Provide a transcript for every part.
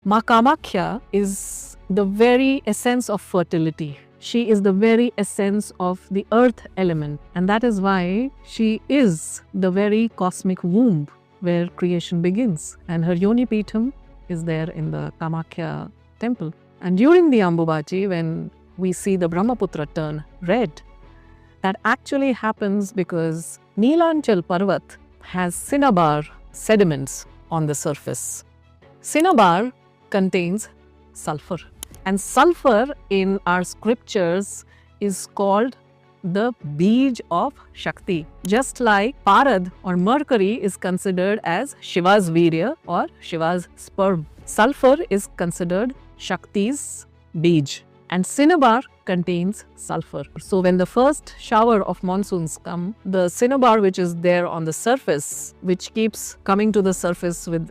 Ma Kamakhya is the very essence of fertility. She is the very essence of the earth element, and that is why she is the very cosmic womb where creation begins. And her Yoni Pitham is there in the Kamakhya temple. And during the Ambubachi, when we see the Brahmaputra turn red, that actually happens because Neelanchal Parvat has cinnabar sediments on the surface. Cinnabar contains sulfur, and sulfur in our scriptures is called the Bij of Shakti. Just like Parad or mercury is considered as Shiva's Virya or Shiva's sperm, sulfur is considered Shakti's Bij, and cinnabar contains sulfur. So when the first shower of monsoons come, the cinnabar which is there on the surface, which keeps coming to the surface with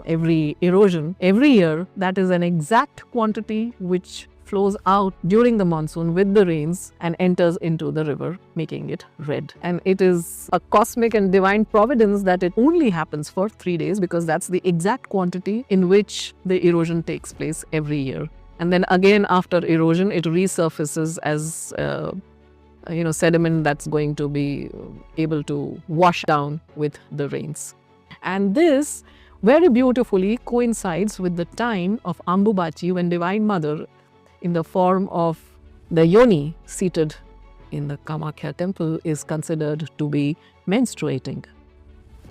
every erosion, every year, that is an exact quantity which flows out during the monsoon with the rains and enters into the river, making it red. And it is a cosmic and divine providence that it only happens for 3 days, because that's the exact quantity in which the erosion takes place every year. And then again, after erosion, it resurfaces as sediment that's going to be able to wash down with the rains. And this very beautifully coincides with the time of Ambubachi, when Divine Mother, in the form of the Yoni seated in the Kamakhya temple, is considered to be menstruating.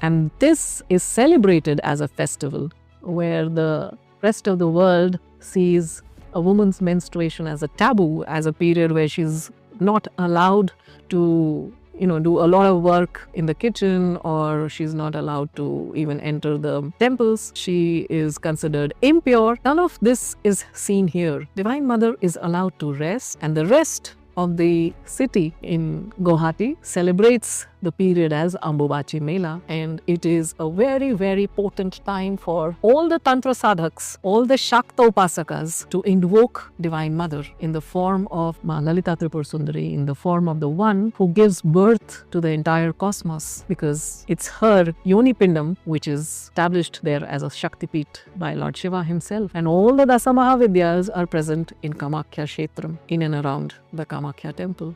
And this is celebrated as a festival where the rest of the world sees a woman's menstruation as a taboo, as a period where she's not allowed to do a lot of work in the kitchen, or she's not allowed to even enter the temples. She is considered impure. None of this is seen here. Divine Mother is allowed to rest, and the rest of the city in Guwahati celebrates the period as Ambubachi Mela, and it is a very, very potent time for all the Tantra sadhaks, all the Shakta upasakas, to invoke Divine Mother in the form of Ma Lalita Tripur Sundari, in the form of the one who gives birth to the entire cosmos, because it's her Yoni Pindam which is established there as a Shakti Pit by Lord Shiva himself. And all the Dasa Mahavidyas are present in Kamakhya Kshetram, in and around the Kamakhya temple.